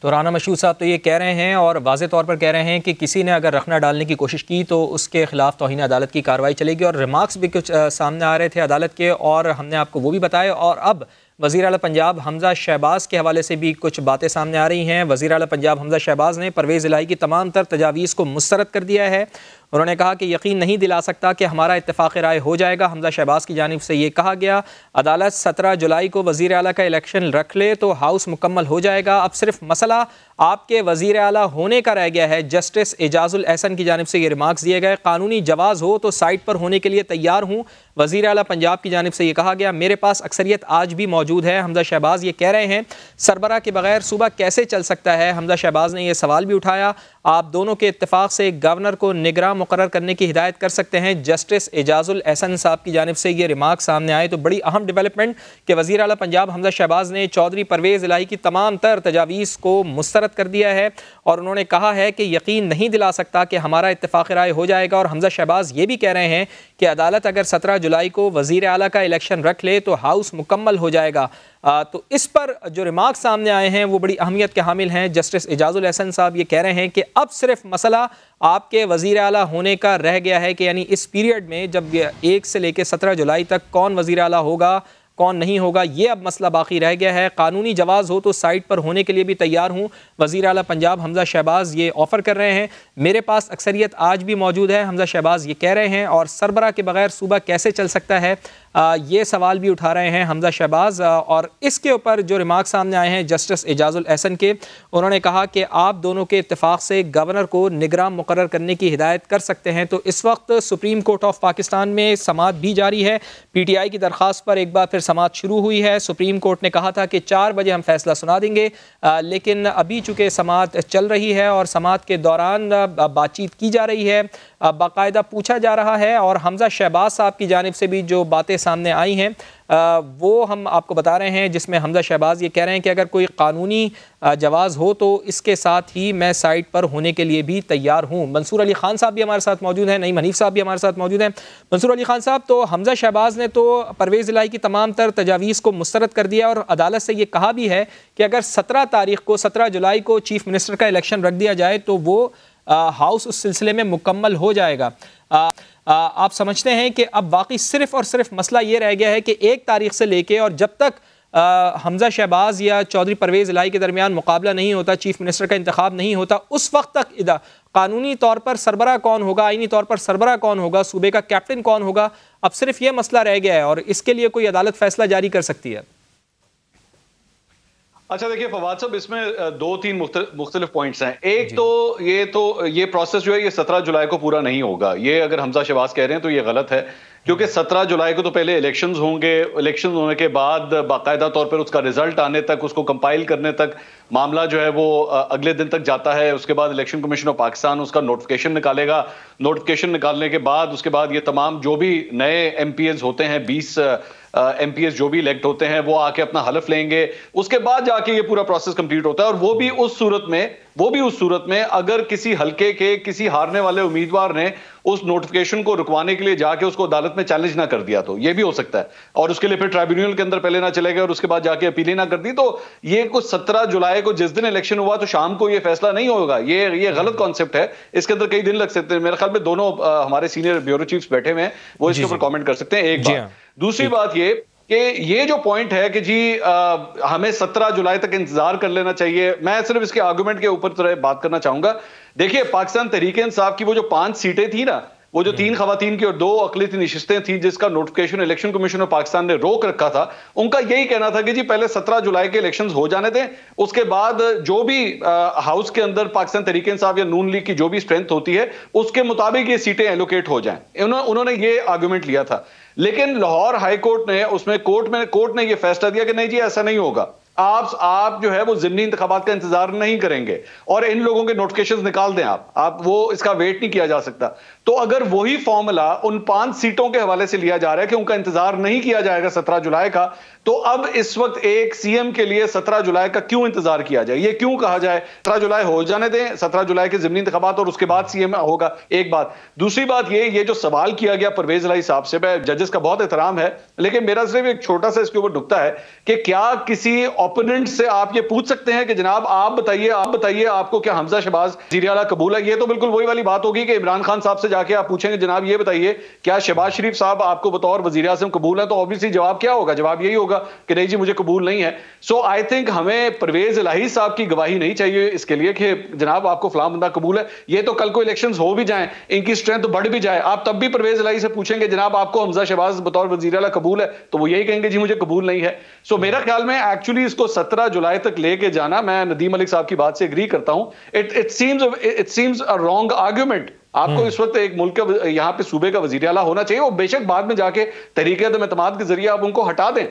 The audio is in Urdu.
تو رانا مشہود صاحب تو یہ کہہ رہے ہیں اور واضح طور پر کہہ رہے ہیں کہ کسی نے اگر رخنہ ڈالنے کی کوشش کی تو اس کے خلاف توہین عدالت کی کارروائی چلے گی، اور ریمارکس بھی کچھ سامنے آ رہے تھے عدالت کے، اور ہم نے آپ کو وہ بھی بتایا۔ اور اب وزیر اعلیٰ پنجاب حمزہ شہباز کے حوالے سے بھی کچھ باتیں سامنے آ رہی ہیں۔ وزیر اعلیٰ پنجاب حمزہ شہباز نے پرویز الہی کی تمام تر تجاویز کو مسترد کر دیا ہے۔ انہوں نے کہا کہ یقین نہیں دلا سکتا کہ ہمارا اتفاق رائے ہو جائے گا۔ حمزہ شہباز کی جانب سے یہ کہا گیا، عدالت 17 جولائی کو وزیر اعلیٰ کا الیکشن رکھ لے تو ہاؤس مکمل ہو جائے گا، اب صرف مسئلہ آپ کے وزیر اعلیٰ ہونے کا رہ گیا ہے۔ جسٹس اعجاز الاحسن کی جانب سے یہ ریمارکس دیے گئے، قانونی جواز ہو تو سائٹ پر ہونے کے لیے تیار ہوں۔ وزیر اعلیٰ پنجاب کی جانب سے یہ کہا گیا، میرے پاس اکثریت آج بھی موجود ہے۔ حمزہ شہباز یہ کہہ رہے ہیں سربراہ کے بغیر صوبہ کیسے چل سکتا ہے۔ حمزہ شہباز نے یہ سوال بھی اٹھایا، آپ دونوں کے اتفاق سے گورنر کو نگراں مقرر کرنے کی ہدایت کر سکتے ہیں۔ جسٹس اعجاز الاحسن صاحب کی جانب سے یہ ریمارک سامنے آئے تو بڑی اہم ڈیولپمنٹ کہ وزیر اعلیٰ پنجاب حمزہ شہباز نے چودھری پرویز الہی کی تمام تر تجاویز کو مسترد کر دیا ہے، اور انہوں نے کہا ہے کہ یقین نہیں دلا سکتا کہ ہمارا اتفاق رائے ہو جائے گا۔ اور حمزہ شہباز یہ بھی کہہ رہے ہیں کہ عدالت اگر 17 جولائی کو وزیر اعلیٰ کا الیکشن رکھ لے تو ہاؤس مکمل ہو جائے گا۔ تو اس پر جو ریمارک سامنے آئے ہیں وہ بڑی اہمیت کے حامل ہیں۔ جسٹس اعجاز الاحسن صاحب یہ کہہ رہے ہیں کہ اب صرف مسئلہ آپ کے وزیر اعلیٰ ہونے کا رہ گیا ہے، کہ یعنی اس پیریڈ میں جب 1 سے لے کے 17 جولائی تک کون وزیر اعلیٰ ہوگا کون نہیں ہوگا، یہ اب مسئلہ باقی رہ گیا ہے۔ قانونی جواز ہو تو سائٹ پر ہونے کے لیے بھی تیار ہوں۔ وزیر اعلیٰ پنجاب حمزہ شہباز یہ آفر کر رہے ہیں، میرے پاس اکثریت آج بھی موجود ہے، حمزہ شہباز یہ کہہ رہے ہیں، اور سربراہ کے بغیر صوبہ کیسے چل سکتا ہے، یہ سوال بھی اٹھا رہے ہیں حمزہ شہباز۔ اور اس کے اوپر جو ریمارک سامنے آئے ہیں جسٹس اعجاز الاحسن کے، انہوں نے کہا کہ آپ دونوں کے اتفاق سے گورنر کو نگراں مقرر کرنے کی ہدایت کر سکتے ہیں۔ تو اس وقت سپریم کورٹ آف پاکستان میں سماعت بھی جاری ہے۔ پی ٹی آئی کی درخواست پر ایک بار پھر سماعت شروع ہوئی ہے۔ سپریم کورٹ نے کہا تھا کہ 4 بجے ہم فیصلہ سنا دیں گے، لیکن ابھی چونکہ سماعت چل رہی ہے اور سماعت کے دوران بات چیت کی جا رہی ہے، باقاعدہ پوچھا جا رہا ہے، اور حمزہ شہباز صاحب کی جانب سے بھی جو باتیں سامنے آئی ہیں وہ ہم آپ کو بتا رہے ہیں، جس میں حمزہ شہباز یہ کہہ رہے ہیں کہ اگر کوئی قانونی جواز ہو تو اس کے ساتھ ہی میں سائٹ پر ہونے کے لیے بھی تیار ہوں۔ منصور علی خان صاحب بھی ہمارے ساتھ موجود ہیں، نعیم حنیف صاحب بھی ہمارے ساتھ موجود ہیں۔ منصور علی خان صاحب، تو حمزہ شہباز نے تو پرویز الہی کی تمام تر تجاویز کو مسترد کر دیا، اور عدالت سے یہ کہا بھی ہے کہ اگر 17 جولائی کو چیف منسٹر کا الیکشن رکھ دیا جائے تو وہ ہاؤس اس سلسلے میں مکمل ہو جائے گا۔ آپ سمجھتے ہیں کہ اب واقعی صرف اور صرف مسئلہ یہ رہ گیا ہے کہ 1 تاریخ سے لے کے اور جب تک حمزہ شہباز یا چودھری پرویز الہی کے درمیان مقابلہ نہیں ہوتا، چیف منسٹر کا انتخاب نہیں ہوتا، اس وقت تک قانونی طور پر سربراہ کون ہوگا، آئینی طور پر سربراہ کون ہوگا، صوبے کا کیپٹن کون ہوگا، اب صرف یہ مسئلہ رہ گیا ہے، اور اس کے لیے کوئی عدالت فیصلہ جاری کر سکتی ہے؟ اچھا دیکھیے فواد صاحب، اس میں 2-3 مختلف پوائنٹس ہیں۔ ایک تو یہ پروسیس جو ہے یہ 17 جولائی کو پورا نہیں ہوگا، یہ اگر حمزہ شہباز کہہ رہے ہیں تو یہ غلط ہے، کیونکہ 17 جولائی کو تو پہلے الیکشنز ہوں گے، الیکشنز ہونے کے بعد باقاعدہ طور پر اس کا رزلٹ آنے تک، اس کو کمپائل کرنے تک معاملہ جو ہے وہ اگلے دن تک جاتا ہے۔ اس کے بعد الیکشن کمیشن آف پاکستان اس کا نوٹیفیکیشن نکالے گا، نوٹیفیکیشن نکالنے کے بعد اس کے بعد یہ تمام جو بھی نئے ایم پی ایز ہوتے ہیں، 20 ایم پی ایس جو بھی الیکٹ ہوتے ہیں، وہ آ کے اپنا حلف لیں گے، اس کے بعد جا کے یہ پورا پروسیس کمپلیٹ ہوتا ہے۔ اور وہ بھی اس صورت میں اگر کسی حلقے کے کسی ہارنے والے امیدوار نے اس نوٹیفیکیشن کو رکوانے کے لیے جا کے اس کو عدالت میں چیلنج نہ کر دیا تو یہ بھی ہو سکتا ہے، اور اس کے لیے پھر ٹرائبیونل کے اندر پہلے نہ چلے گئے اور اس کے بعد جا کے اپیل نہ کر دی، تو یہ کچھ 17 جولائی کو جس دن الیکشن ہوا تو شام کو یہ فیصلہ نہیں ہوگا، یہ غلط کانسیپٹ ہے۔ اس کے اندر کئی دن لگ سکتے ہیں، میرے خیال میں دونوں ہمارے سینئر بیورو چیفز بیٹھے ہوئے ہیں، وہ اس کے اوپر کامنٹ کر سکتے ہیں۔ ایک بات، دوسری بات یہ کہ یہ جو پوائنٹ ہے کہ جی ہمیں 17 جولائی تک انتظار کر لینا چاہیے، میں صرف اس کے آرگومنٹ کے اوپر بات کرنا چاہوں گا۔ دیکھیے پاکستان تحریک انصاف کی وہ جو 5 سیٹیں تھیں نا، وہ جو 3 خواتین کی اور 2 اقلیتی نشستیں تھیں جس کا notification election commission of Pakistan نے روک رکھا تھا، ان کا یہی کہنا تھا کہ جی پہلے 17 جولائی کے الیکشنز ہو جانے دیں، اس کے بعد جو بھی ہاؤس کے اندر پاکستان تحریک انصاف یا نون لیگ کی جو بھی اسٹرینتھ ہوتی ہے اس کے مطابق یہ سیٹیں ایلوکیٹ ہو جائیں، انہوں نے یہ آرگومنٹ لیا تھا۔ لیکن لاہور ہائی کورٹ نے اس میں کورٹ نے یہ فیصلہ دیا کہ نہیں جی ایسا نہیں ہوگا، آپ جو ہے وہ ضمنی انتخابات کا انتظار نہیں کریں گے اور ان لوگوں کے نوٹیفیکیشنز نکال دیں، آپ وہ اس کا ویٹ نہیں کیا جا سکتا۔ تو اگر وہی فارمولا ان 5 سیٹوں کے حوالے سے لیا جا رہا ہے کہ ان کا انتظار نہیں کیا جائے گا 17 جولائی کا، تو اب اس وقت ایک سی ایم کے لیے 17 جولائی کا کیوں انتظار کیا جائے؟ یہ کیوں کہا جائے 17 جولائی ہو جانے دیں، 17 جولائی کے ضمنی انتخابات اور اس کے بعد سی ایم ہوگا؟ ایک بات. دوسری بات یہ جو سوال کیا گیا پرویز الہی صاحب سے، ججز کا بہت احترام ہے، لیکن میرا صرف ایک چھوٹا سا اس کے اوپر نکتہ ہے کہ کیا کسی اوپوننٹ سے آپ یہ پوچھ سکتے ہیں کہ جناب آپ بتائیے آپ کو کیا حمزہ شہباز وزیر اعلیٰ قبول ہے؟ یہ تو بالکل وہی والی بات ہوگی کہ عمران خان صاحب سے جا کے آپ پوچھیں گے جناب یہ بتائیے کیا شہباز شریف صاحب آپ کو بطور وزیر اعظم قبول ہے، تو obviously جواب کیا ہوگا؟ جواب یہی ہوگا کہ نہیں جی مجھے قبول نہیں ہے. سو آئی تھنک ہمیں پرویز الہی صاحب کی گواہی نہیں چاہیے اس کے لیے کہ جناب آپ کو فلاں بندہ قبول ہے. یہ تو کل کو الیکشنز ہو بھی جائیں، ان کی اسٹرینتھ بڑھ بھی جائے، آپ تب بھی پرویز الہی سے پوچھیں گے جناب آپ کو حمزہ شہباز بطور وزیر اعلیٰ قبول ہے، تو وہ یہی کہیں گے جی مجھے قبول نہیں ہے. سو میرا خیال میں ایکچولی اس کو 17 جولائی تک لے کے جانا، میں ندیم ملک صاحب کی بات سے اگری کرتا ہوں. It seems a wrong argument. آپ کو اس وقت ایک ملک کا یہاں پہ صوبے کا وزیر اعلیٰ ہونا چاہیے، وہ بے شک بعد میں جا کے تحریک عدم اعتماد کے ذریعے آپ ان کو ہٹا دیں.